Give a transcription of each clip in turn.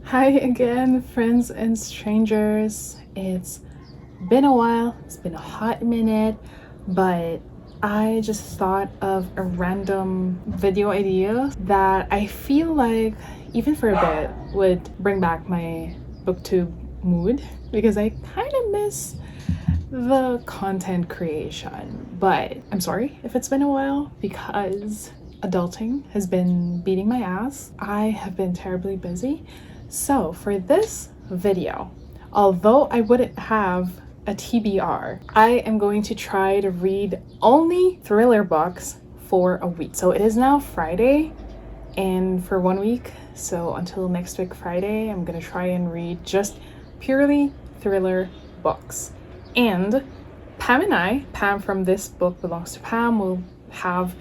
Hi again, friends and strangers. It's been a while, it's been a hot minute, but I just thought of a random video idea that I feel like, even for a bit, would bring back my booktube mood because I kind of miss the content creation. But I'm sorry if it's been a while because adulting has been beating my ass. I have been terribly busy. So for this video, although I wouldn't have a TBR, I am going to try to read only thriller books for a week. So it is now Friday, and for 1 week, so until next week Friday, I'm gonna try and read just purely thriller books. And Pam from This Book Belongs to Pam, will have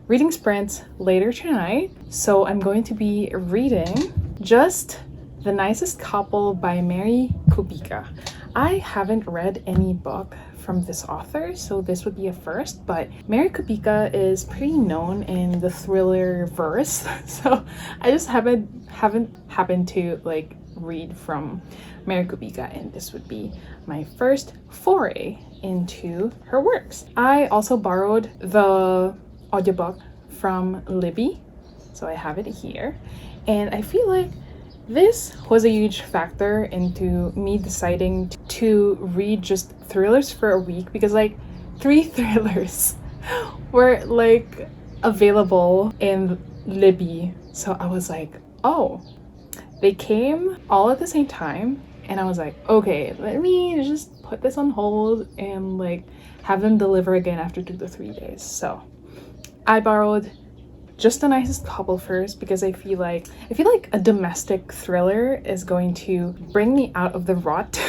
reading sprints later tonight. So I'm going to be reading just The Nicest Couple by Mary Kubica. I haven't read any book from this author, so this would be a first, but Mary Kubica is pretty known in the thriller verse, so I just haven't happened to read from Mary Kubica, and this would be my first foray into her works. I also borrowed the audiobook from Libby, so I have it here, and I feel like this was a huge factor into me deciding to read just thrillers for a week, because 3 thrillers were available in Libby. So I was like, oh, they came all at the same time, and I was like, okay, let me just put this on hold and have them deliver again after 2 to 3 days. So I borrowed just The Nicest Couple first because I feel like a domestic thriller is going to bring me out of the rut.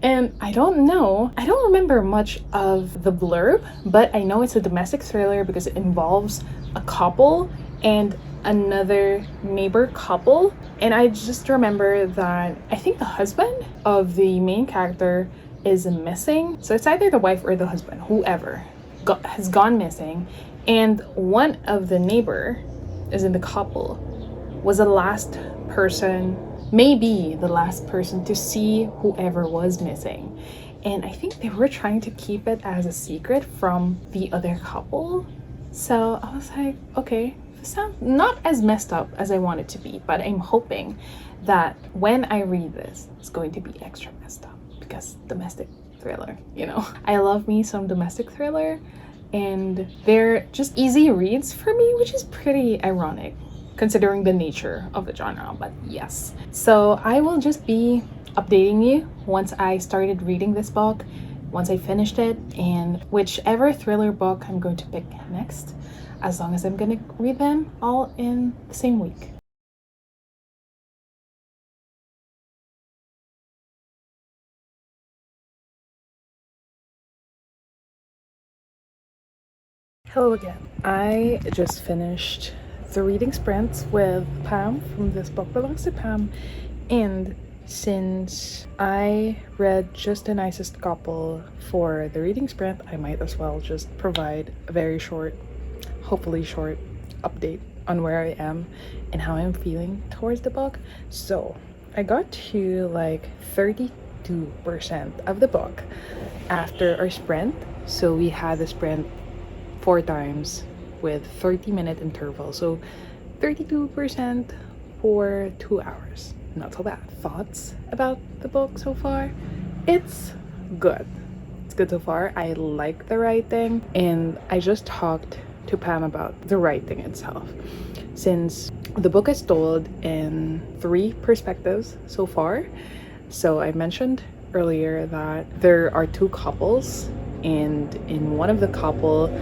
And I don't remember much of the blurb, but I know it's a domestic thriller because it involves a couple and another neighbor couple. And I just remember that I think the husband of the main character is missing. So it's either the wife or the husband, whoever has gone missing. And one of the neighbor, as in the couple, was the last person, maybe the last person to see whoever was missing. And I think they were trying to keep it as a secret from the other couple. So I was like, okay, this sounds not as messed up as I want it to be, but I'm hoping that when I read this, it's going to be extra messed up because domestic thriller, I love me some domestic thriller. And they're just easy reads for me, which is pretty ironic considering the nature of the genre, but yes. So I will just be updating you once I started reading this book, once I finished it, and whichever thriller book I'm going to pick next, as long as I'm gonna read them all in the same week. Hello again. I just finished the reading sprints with Pam from This Book Belongs to Pam, and since I read just The Nicest Couple for the reading sprint, I might as well just provide a very short, hopefully short, update on where I am and how I'm feeling towards the book. So I got to 32% of the book after our sprint. So we had the sprint 4 times with 30-minute interval, so 32% for 2 hours. Not so bad. Thoughts about the book so far? It's good. It's good so far. I like the writing, and I just talked to Pam about the writing itself, since the book is told in 3 perspectives so far. So I mentioned earlier that there are 2 couples, and in one of the couple,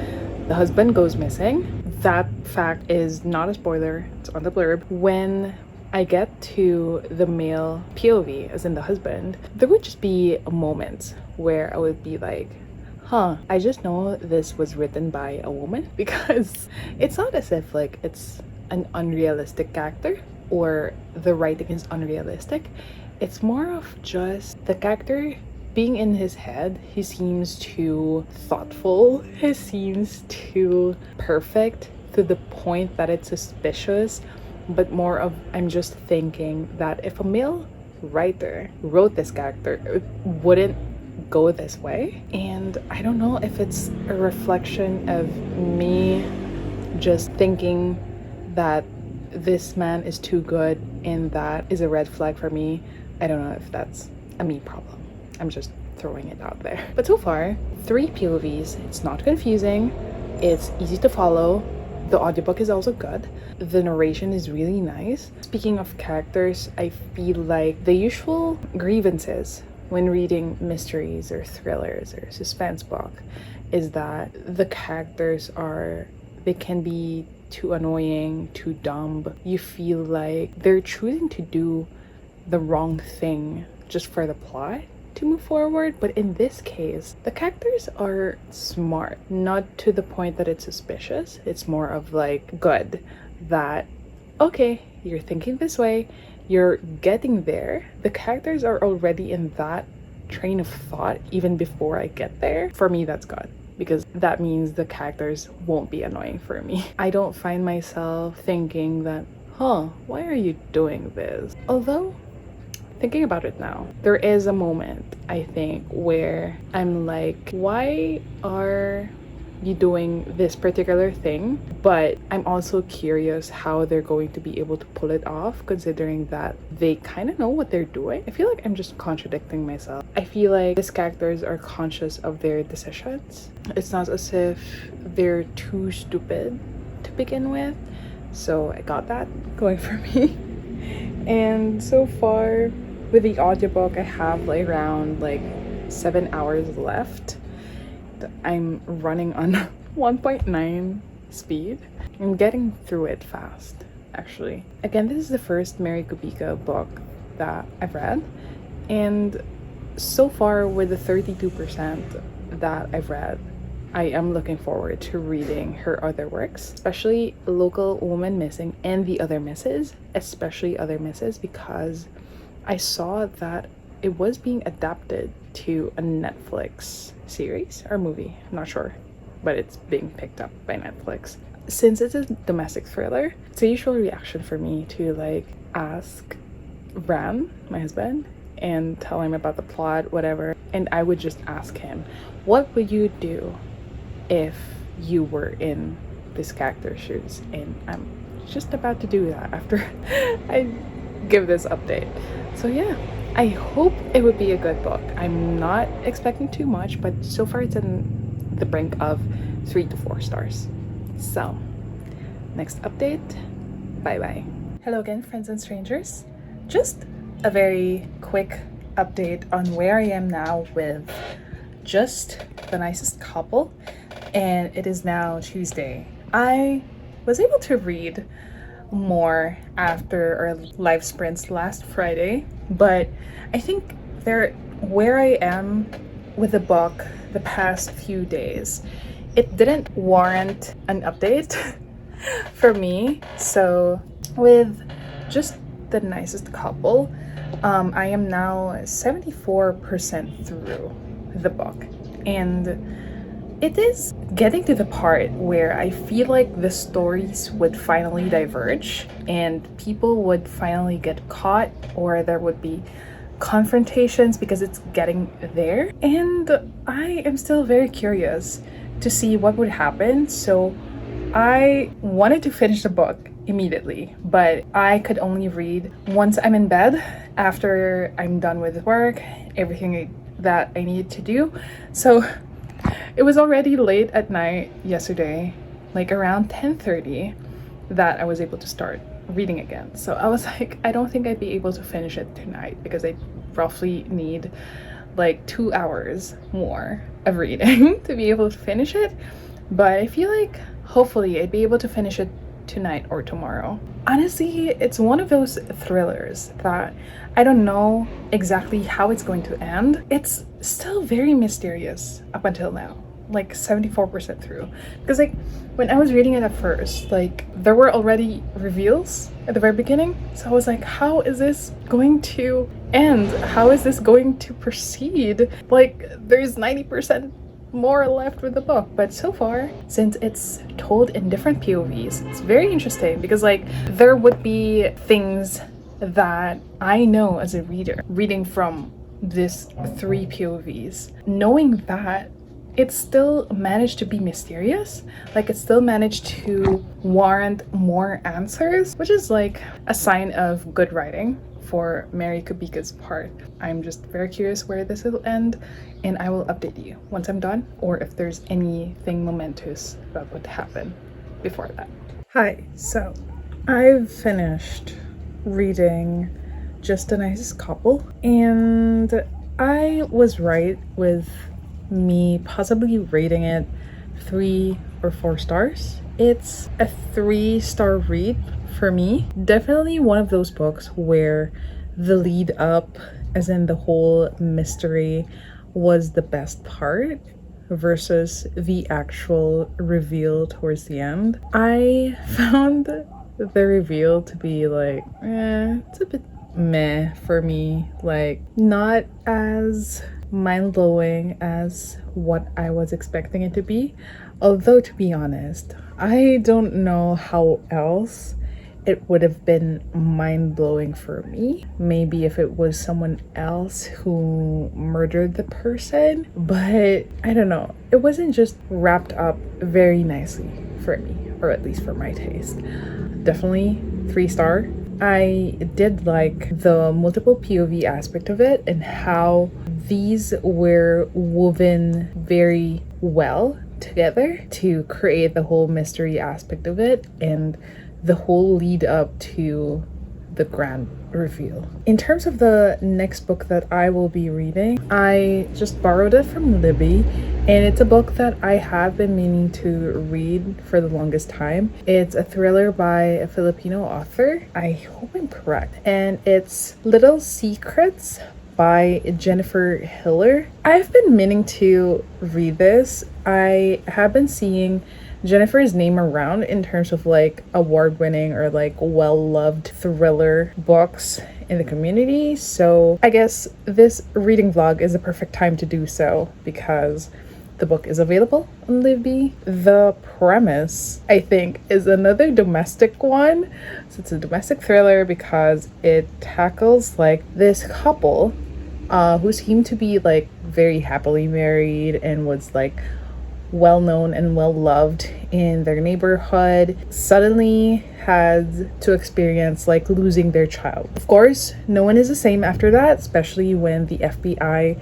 the husband goes missing. That fact is not a spoiler, it's on the blurb. When I get to the male POV, as in the husband, there would just be moments where I would be like, I just know this was written by a woman, because it's not as if it's an unrealistic character or the writing is unrealistic. It's more of just the character being in his head. He seems too thoughtful, he seems too perfect to the point that it's suspicious but more of I'm just thinking that if a male writer wrote this character, it wouldn't go this way. And I don't know if it's a reflection of me just thinking that this man is too good and that is a red flag for me. I don't know if that's a me problem. I'm just throwing it out there. But so far, 3 POVs. It's not confusing. It's easy to follow. The audiobook is also good. The narration is really nice. Speaking of characters, I feel like the usual grievances when reading mysteries or thrillers or suspense book is that the characters they can be too annoying, too dumb. You feel like they're choosing to do the wrong thing just for the plot to move forward. But in this case, the characters are smart, not to the point that it's suspicious. It's more of like good, that okay, you're thinking this way, you're getting there. The characters are already in that train of thought even before I get there. For me, that's good, because that means the characters won't be annoying for me. I don't find myself thinking that, why are you doing this? Although, thinking about it now, there is a moment, I think, where I'm like, why are you doing this particular thing? But I'm also curious how they're going to be able to pull it off, considering that they kind of know what they're doing. I feel like I'm just contradicting myself. I feel like these characters are conscious of their decisions. It's not as if they're too stupid to begin with. So I got that going for me. And so far, with the audiobook, I have like around 7 hours left. I'm running on 1.9 speed. I'm getting through it fast, actually. Again, this is the first Mary Kubica book that I've read, and so far with the 32% that I've read, I am looking forward to reading her other works, especially Local Woman Missing and The Other Misses, especially Other Misses, because I saw that it was being adapted to a Netflix series or movie. I'm not sure, but it's being picked up by Netflix. Since it's a domestic thriller, it's a usual reaction for me to ask Ram, my husband, and tell him about the plot, whatever. And I would just ask him, what would you do if you were in this character's shoes? And I'm just about to do that after I give this update. So yeah, I hope it would be a good book. I'm not expecting too much, but so far it's in the brink of 3 to 4 stars. So, next update. Bye-bye. Hello again, friends and strangers. Just a very quick update on where I am now with just the nicest couple. And it is now Tuesday. I was able to read more after our live sprints last Friday, but I think where I am with the book the past few days, it didn't warrant an update for me. So with just the nicest couple, I am now 74% through the book, and it is getting to the part where I feel like the stories would finally diverge and people would finally get caught, or there would be confrontations, because it's getting there. And I am still very curious to see what would happen. So I wanted to finish the book immediately, but I could only read once I'm in bed, after I'm done with work, everything that I needed to do. So it was already late at night yesterday, around 10:30, that I was able to start reading again. So I was like, I don't think I'd be able to finish it tonight, because I roughly need 2 hours more of reading to be able to finish it. But I feel like hopefully I'd be able to finish it tonight or tomorrow. Honestly, it's one of those thrillers that I don't know exactly how it's going to end. It's still very mysterious up until now, 74% through. Because when I was reading it at first, there were already reveals at the very beginning. So I was like, how is this going to end? How is this going to proceed? There's 90% more left with the book. But so far, since it's told in different POVs, it's very interesting because like there would be things that I know as a reader reading from this 3 POVs, knowing that it still managed to be mysterious, like it still managed to warrant more answers, which is like a sign of good writing for Mary Kubica's part. I'm just very curious where this will end, and I will update you once I'm done, or if there's anything momentous that would happen before that. Hi, so I've finished reading Just a Nicest Couple, and I was right with me possibly rating it 3 or 4 stars. It's a 3-star read for me. Definitely one of those books where the lead up, as in the whole mystery, was the best part versus the actual reveal towards the end. I found the reveal to be like, it's a bit meh for me, like not as mind-blowing as what I was expecting it to be. Although, to be honest, I don't know how else it would have been mind-blowing for me. Maybe if it was someone else who murdered the person, but I don't know. It wasn't just wrapped up very nicely for me, or at least for my taste. Definitely 3-star. I did like the multiple POV aspect of it and how these were woven very well together to create the whole mystery aspect of it and the whole lead up to the grand reveal. In terms of the next book that I will be reading, I just borrowed it from Libby, and it's a book that I have been meaning to read for the longest time. It's a thriller by a Filipino author. I hope I'm correct. And it's Little Secrets by Jennifer Hiller. I've been meaning to read this. I have been seeing Jennifer's name around in terms of like award-winning or like well-loved thriller books in the community. So I guess this reading vlog is a perfect time to do so because the book is available on Libby. The premise, I think, is another domestic one. So it's a domestic thriller because it tackles like this couple who seemed to be like very happily married and was like well known and well loved in their neighborhood, suddenly had to experience like losing their child. Of course, no one is the same after that, especially when the FBI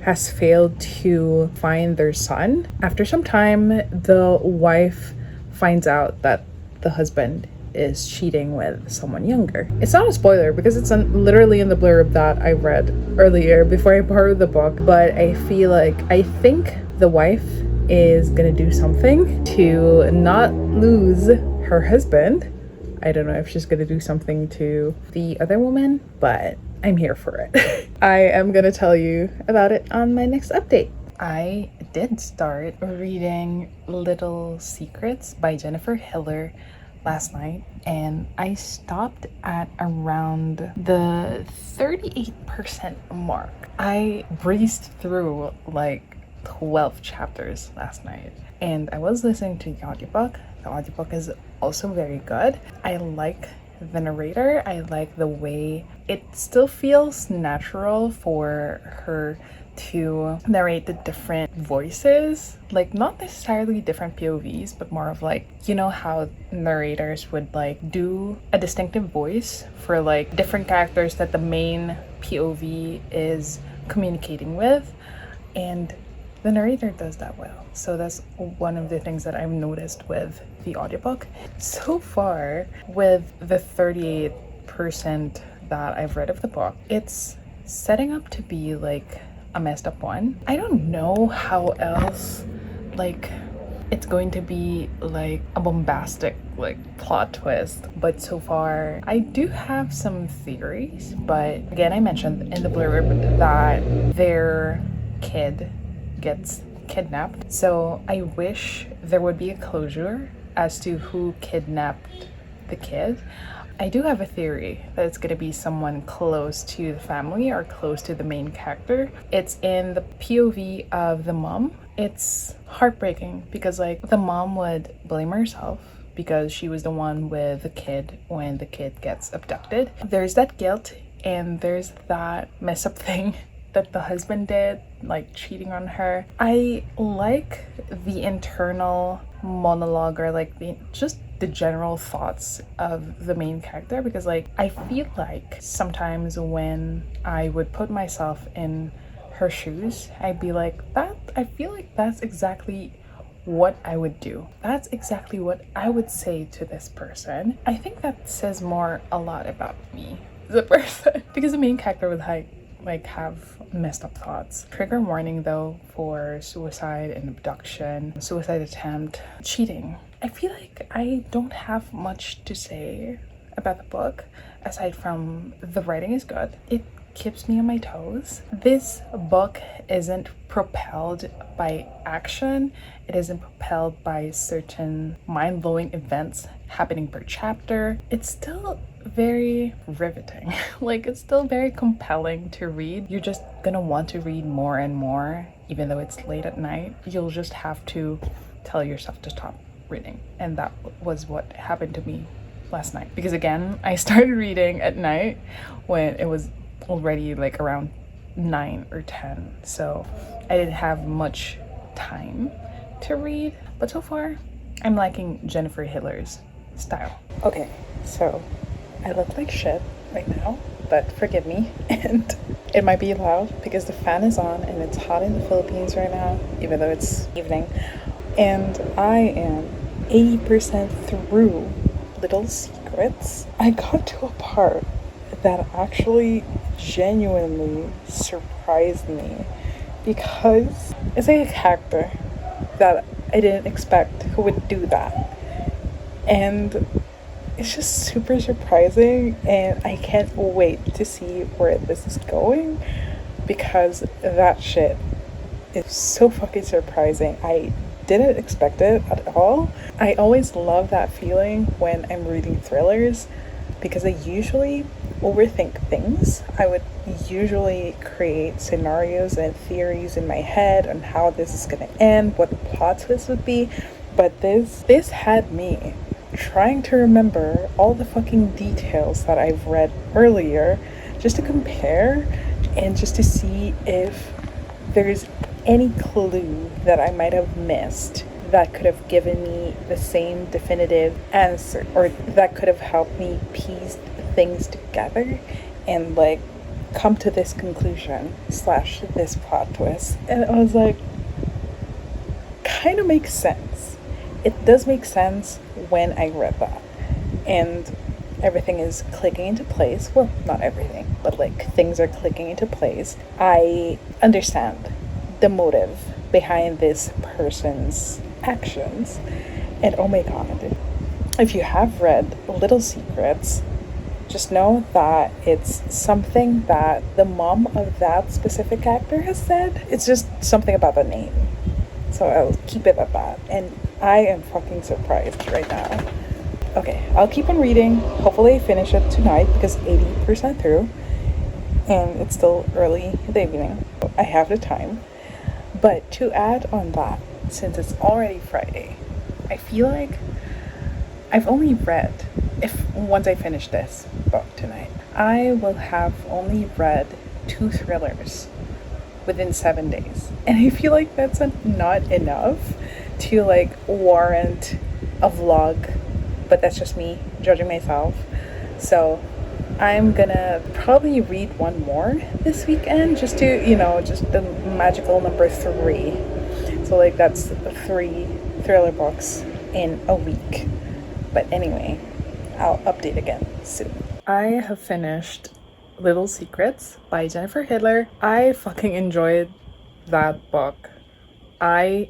has failed to find their son. After some time, the wife finds out that the husband is cheating with someone younger. It's not a spoiler because it's literally in the blurb that I read earlier before I borrowed the book, but I think the wife is gonna do something to not lose her husband. I don't know if she's gonna do something to the other woman, but I'm here for it. I am gonna tell you about it on my next update. I did start reading Little Secrets by Jennifer Hiller last night, and I stopped at around the 38% mark. I breezed through like 12 chapters last night, and I was listening to the audiobook. The audiobook is also very good. I like the narrator. I like the way it still feels natural for her to narrate the different voices, like not necessarily different POVs, but more of like, you know how narrators would like do a distinctive voice for like different characters that the main POV is communicating with, and the narrator does that well. So that's one of the things that I've noticed with the audiobook. So far, with the 38% that I've read of the book, it's setting up to be like a messed up one. I don't know how else like it's going to be like a bombastic like plot twist, but so far I do have some theories. But again, I mentioned in the blurb that their kid gets kidnapped, so I wish there would be a closure as to who kidnapped the kid. I do have a theory that it's gonna be someone close to the family or close to the main character. It's in the POV of the mom. It's heartbreaking because like the mom would blame herself because she was the one with the kid when the kid gets abducted. There's that guilt and there's that mess up thing that the husband did, like cheating on her. I like the internal monologue or like just the general thoughts of the main character, because like I feel like sometimes when I would put myself in her shoes, I'd be like, I feel like that's exactly what I would do. That's exactly what I would say to this person. I think that says a lot about me as a person because the main character would have messed up thoughts. Trigger warning though for suicide and abduction, suicide attempt, cheating. I feel like I don't have much to say about the book aside from the writing is good. It keeps me on my toes. This book isn't propelled by action. It isn't propelled by certain mind-blowing events happening per chapter. It's still very riveting. Like, it's still very compelling to read. You're just gonna want to read more and more, even though it's late at night. You'll just have to tell yourself to stop reading. And that was what happened to me last night. Because again, I started reading at night when it was already like around 9 or 10. So I didn't have much time to read. But so far, I'm liking Jennifer Hiller's style. Okay, so I look like shit right now, but forgive me. And it might be loud because the fan is on and it's hot in the Philippines right now, even though it's evening. And I am 80% through Little Secrets. I got to a part that actually genuinely surprised me because it's like a character that I didn't expect who would do that. And it's just super surprising and I can't wait to see where this is going because that shit is so fucking surprising. I didn't expect it at all. I always love that feeling when I'm reading thrillers because I usually overthink things. I would usually create scenarios and theories in my head on how this is gonna end, what the plot twist would be, but this had me trying to remember all the fucking details that I've read earlier just to compare and just to see if there's any clue that I might have missed that could have given me the same definitive answer or that could have helped me piece things together and like come to this conclusion / this plot twist. And I was like, kind of makes sense. It does make sense when I read that and everything is clicking into place. Well, not everything, but like things are clicking into place. I understand the motive behind this person's actions. And oh my god, if you have read Little Secrets, just know that it's something that the mom of that specific actor has said. It's just something about the name. So I'll keep it at that. And I am fucking surprised right now. Okay, I'll keep on reading. Hopefully I finish it tonight because 80% through. And it's still early in the evening. I have the time. But to add on that, since it's already Friday, I feel like I've only read, once I finish this book tonight, I will have only read 2 thrillers within 7 days. And I feel like that's not enough to like warrant a vlog, but that's just me judging myself. So I'm gonna probably read one more this weekend just to, just the magical number 3. So like that's 3 thriller books in a week. But anyway, I'll update again soon. I have finished Little Secrets by Jennifer Hiller. I fucking enjoyed that book. I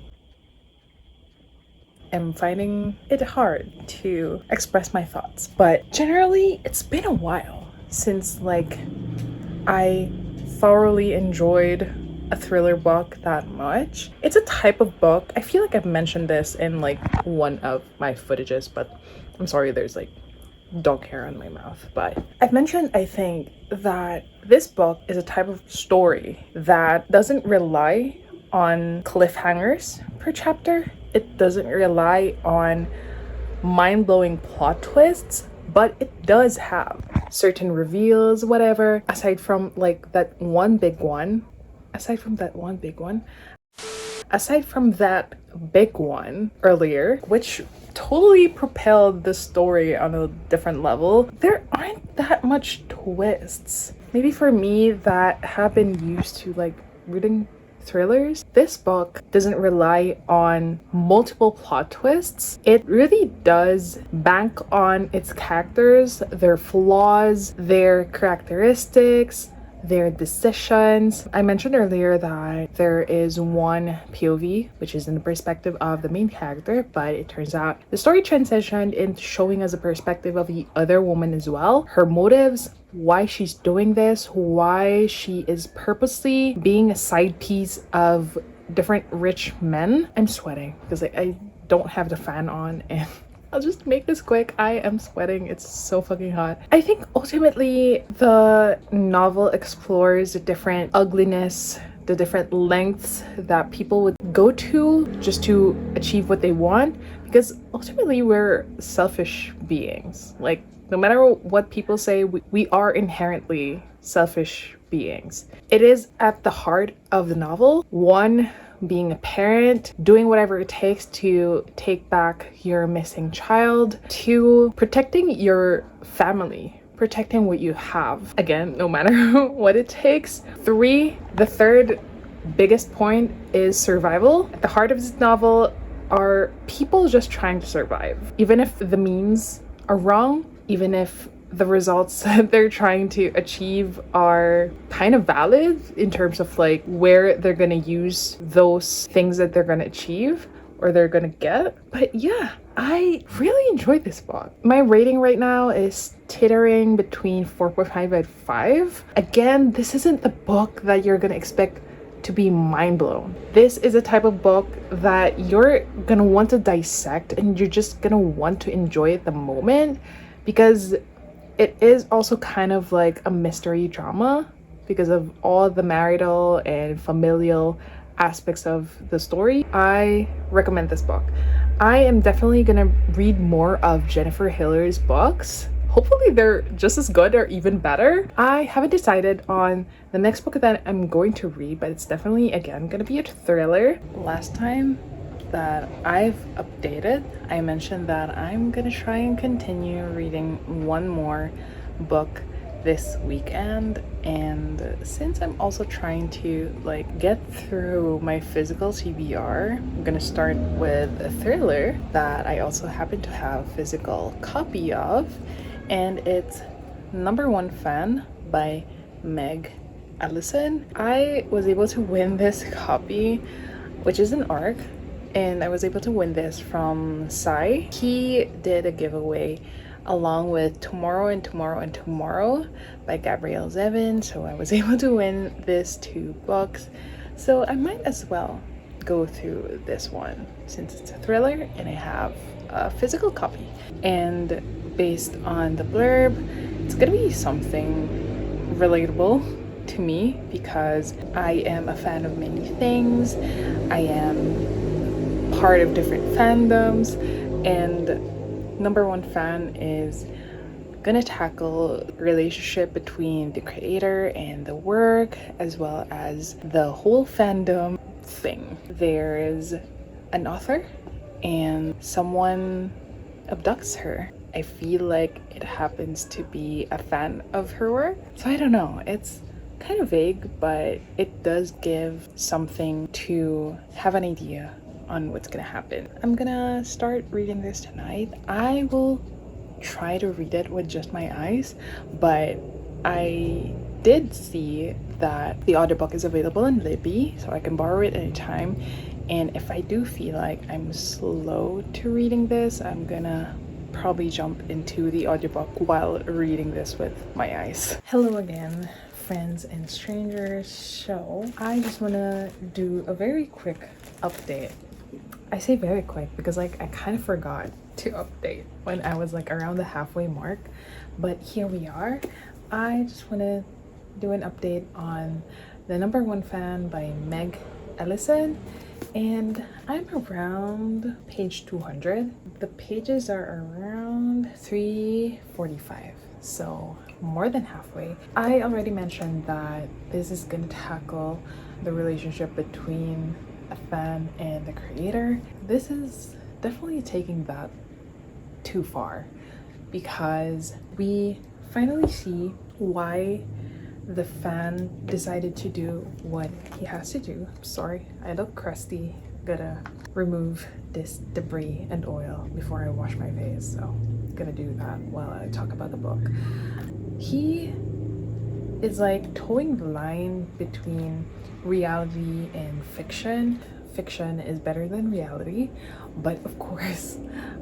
am finding it hard to express my thoughts, but generally it's been a while since like I thoroughly enjoyed a thriller book that much. It's a type of book, I feel like I've mentioned this in like one of my footages, but I'm sorry, there's like dog hair on my mouth. But I've mentioned, I think, that this book is a type of story that doesn't rely on cliffhangers per chapter. It doesn't rely on mind-blowing plot twists, but it does have certain reveals, whatever, aside from like that one big one earlier, which totally propelled the story on a different level. There aren't that much twists. Maybe for me that have been used to like reading thrillers, this book doesn't rely on multiple plot twists. It really does bank on its characters, their flaws, their characteristics, their decisions. I mentioned earlier that there is one POV, which is in the perspective of the main character, but it turns out the story transitioned into showing us a perspective of the other woman as well, her motives, why she's doing this, why she is purposely being a side piece of different rich men. I'm sweating because I don't have the fan on, and I'll just make this quick. I am sweating. It's so fucking hot. I think ultimately the novel explores the different ugliness, the different lengths that people would go to just to achieve what they want, because ultimately we're selfish beings. Like, no matter what people say, we are inherently selfish beings. It is at the heart of the novel. One, being a parent, doing whatever it takes to take back your missing child. Two, protecting your family, protecting what you have. Again, no matter what it takes. Three, the third biggest point is survival. At the heart of this novel are people just trying to survive. Even if the means are wrong, even if the results that they're trying to achieve are kind of valid in terms of like where they're gonna use those things that they're gonna achieve or they're gonna get. But yeah, I really enjoyed this book. My rating right now is teetering between 4.5 and 5. Again, this isn't the book that you're gonna expect to be mind blown. This is a type of book that you're gonna want to dissect and you're just gonna want to enjoy at the moment, because it is also kind of like a mystery drama because of all the marital and familial aspects of the story. I recommend this book. I am definitely gonna read more of Jennifer Hiller's books. Hopefully they're just as good or even better. I haven't decided on the next book that I'm going to read, but it's definitely, again, gonna be a thriller. Last time that I've updated, I mentioned that I'm gonna try and continue reading one more book this weekend, and since I'm also trying to like get through my physical TBR, I'm gonna start with a thriller that I also happen to have a physical copy of, and it's Number One Fan by Meg Elison. I was able to win this copy, which is an ARC, and I was able to win this from Sai. He did a giveaway along with Tomorrow and Tomorrow and Tomorrow by Gabrielle Zevin, so I was able to win this 2 books. So I might as well go through this one since it's a thriller and I have a physical copy. And based on the blurb, it's gonna be something relatable to me because I am a fan of many things. I am part of different fandoms, and Number One Fan is gonna tackle relationship between the creator and the work, as well as the whole fandom thing. There is an author and someone abducts her. I feel like it happens to be a fan of her work, so I don't know, it's kind of vague, but it does give something to have an idea on what's gonna happen. I'm gonna start reading this tonight. I will try to read it with just my eyes, but I did see that the audiobook is available in Libby, so I can borrow it anytime. And if I do feel like I'm slow to reading this, I'm gonna probably jump into the audiobook while reading this with my eyes. Hello again, friends and strangers. So I just want to do a very quick update. I say very quick because like I kind of forgot to update when I was like around the halfway mark, but here we are. I just want to do an update on The #1 Fan by Meg Elison, and I'm around page 200. The pages are around 345, so more than halfway. I already mentioned that this is going to tackle the relationship between a fan and the creator. This is definitely taking that too far, because we finally see why the fan decided to do what he has to do. Sorry, I look crusty. Gotta remove this debris and oil before I wash my face, so gonna do that while I talk about the book. He is like towing the line between reality and fiction. Fiction is better than reality, but of course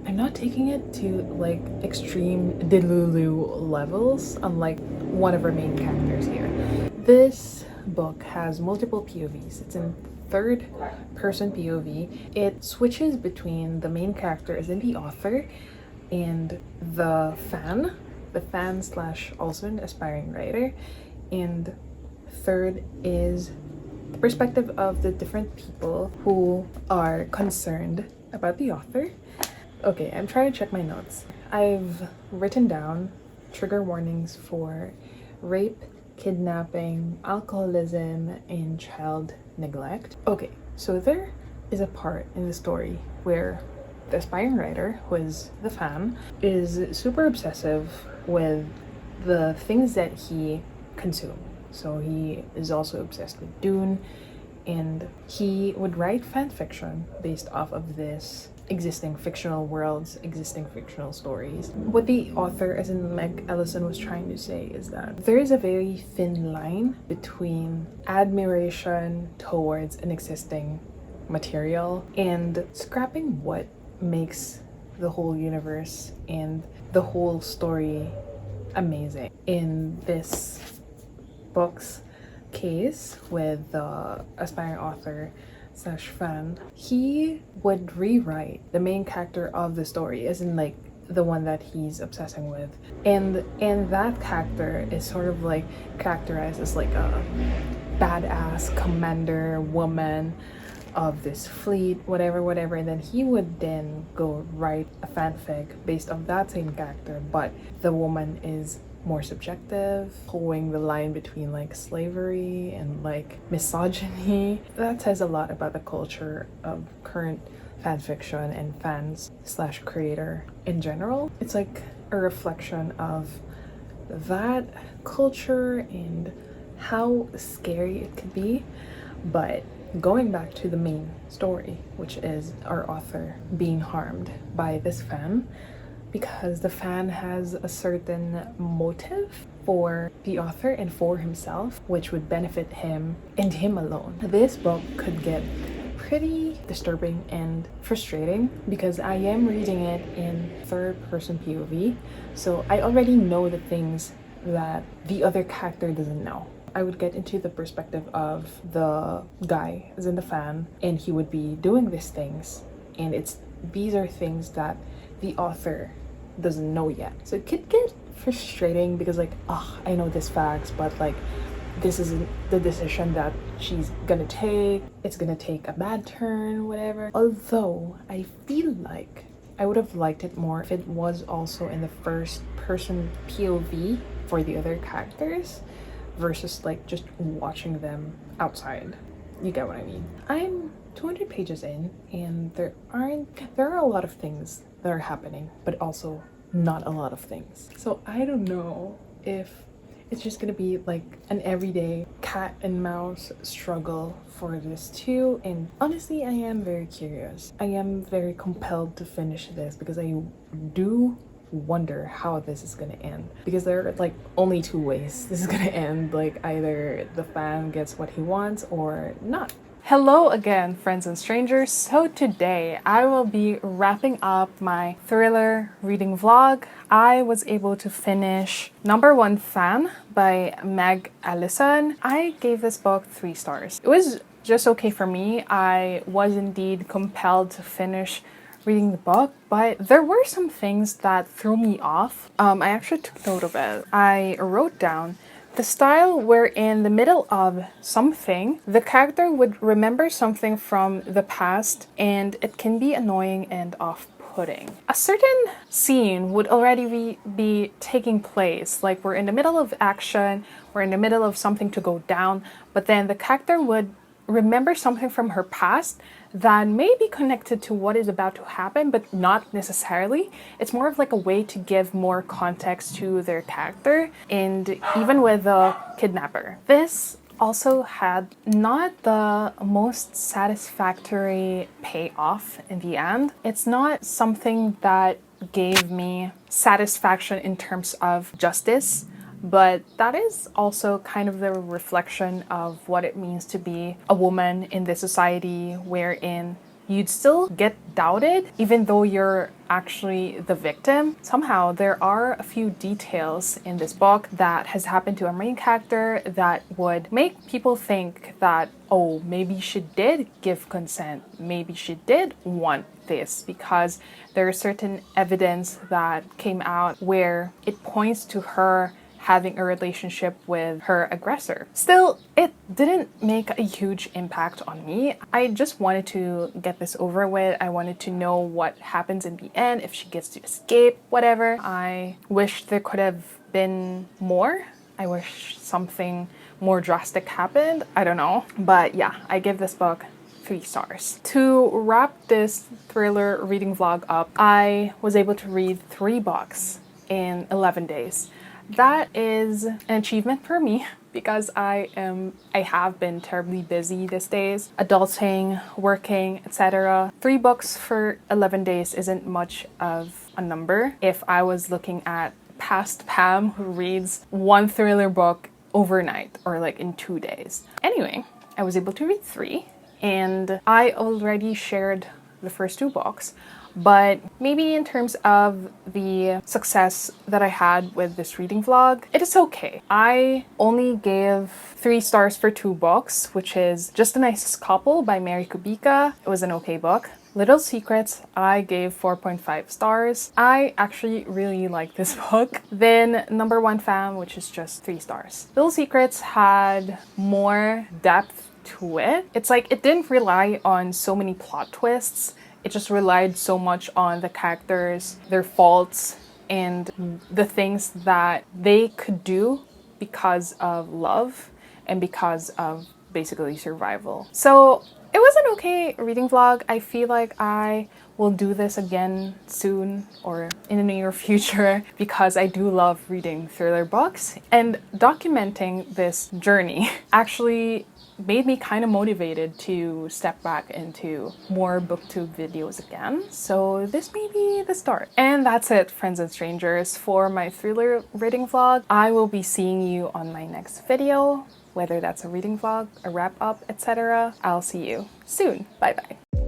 I'm not taking it to like extreme delulu levels, unlike one of our main characters here. This book has multiple POVs. It's in third person POV. It switches between the main character as in the author and the fan slash also an aspiring writer, and third is the perspective of the different people who are concerned about the author. Okay, I'm trying to check my notes. I've written down trigger warnings for rape, kidnapping, alcoholism, and child neglect. Okay, so there is a part in the story where the aspiring writer, who is the fan, is super obsessive with the things that he consumes. So he is also obsessed with Dune, and he would write fan fiction based off of this existing fictional worlds, existing fictional stories. What the author, as in Meg Elison, was trying to say is that there is a very thin line between admiration towards an existing material and scrapping what makes the whole universe and the whole story amazing. In this book's case with the aspiring author slash fan, he would rewrite the main character of the story, as in like the one that he's obsessing with, and that character is sort of like characterized as like a badass commander woman of this fleet, whatever, and then he would then go write a fanfic based on that same character, but the woman is more subjective, holding the line between like slavery and like misogyny. That says a lot about the culture of current fan fiction and fans slash creator in general. It's like a reflection of that culture and how scary it could be. But going back to the main story, which is our author being harmed by this fan, because the fan has a certain motive for the author and for himself, which would benefit him and him alone. This book could get pretty disturbing and frustrating because I am reading it in third person POV, so I already know the things that the other character doesn't know. I would get into the perspective of the guy, as in the fan, and he would be doing these things, and these are things that the author doesn't know yet. So it could get frustrating because like, I know this facts, but like this isn't the decision that she's gonna take. It's gonna take a bad turn, whatever. Although I feel like I would have liked it more if it was also in the first person POV for the other characters versus like just watching them outside. You get what I mean? I'm 200 pages in, and there are a lot of things that are happening, but also not a lot of things. So I don't know if it's just gonna be like an everyday cat and mouse struggle for this too. And honestly, I am very curious. I am very compelled to finish this because I do wonder how this is gonna end, because there are like only two ways this is gonna end. Like either the fan gets what he wants or not. Hello again, friends and strangers. So today I will be wrapping up my thriller reading vlog. I was able to finish #1 Fan by Meg Elison. I gave this book 3 stars. It was just okay for me. I was indeed compelled to finish reading the book, but there were some things that threw me off. I actually took note of it. I wrote down the style where in the middle of something, the character would remember something from the past and it can be annoying and off-putting. A certain scene would already be taking place, like we're in the middle of action, we're in the middle of something to go down, but then the character would remember something from her past that may be connected to what is about to happen, but not necessarily. It's more of like a way to give more context to their character, and even with the kidnapper. This also had not the most satisfactory payoff in the end. It's not something that gave me satisfaction in terms of justice, but that is also kind of the reflection of what it means to be a woman in this society wherein you'd still get doubted even though you're actually the victim. Somehow there are a few details in this book that has happened to our main character that would make people think that, oh, maybe she did give consent, maybe she did want this, because there is certain evidence that came out where it points to her having a relationship with her aggressor. Still, it didn't make a huge impact on me. I just wanted to get this over with. I wanted to know what happens in the end, if she gets to escape, whatever. I wish there could have been more. I wish something more drastic happened. I don't know. But yeah, I give this book 3 stars. To wrap this thriller reading vlog up, I was able to read 3 books in 11 days. That is an achievement for me because I have been terribly busy these days, adulting, working, etc. 3 books for 11 days isn't much of a number. If I was looking at past Pam who reads 1 thriller book overnight or like in 2 days. Anyway, I was able to read 3 and I already shared the first 2 books. But maybe in terms of the success that I had with this reading vlog, it is okay. I only gave 3 stars for 2 books, which is Just the Nicest Couple by Mary Kubica. It was an okay book. Little Secrets, I gave 4.5 stars. I actually really like this book. Then Number 1 Fam, which is just 3 stars. Little Secrets had more depth to it. It's like it didn't rely on so many plot twists. It just relied so much on the characters, their faults, and the things that they could do because of love and because of basically survival. So it was an okay reading vlog. I feel like I will do this again soon or in the near future because I do love reading thriller books, and documenting this journey actually made me kind of motivated to step back into more booktube videos again. So this may be the start. And that's it, friends and strangers, for my thriller reading vlog. I will be seeing you on my next video, whether that's a reading vlog, a wrap up, etc. I'll see you soon. Bye bye.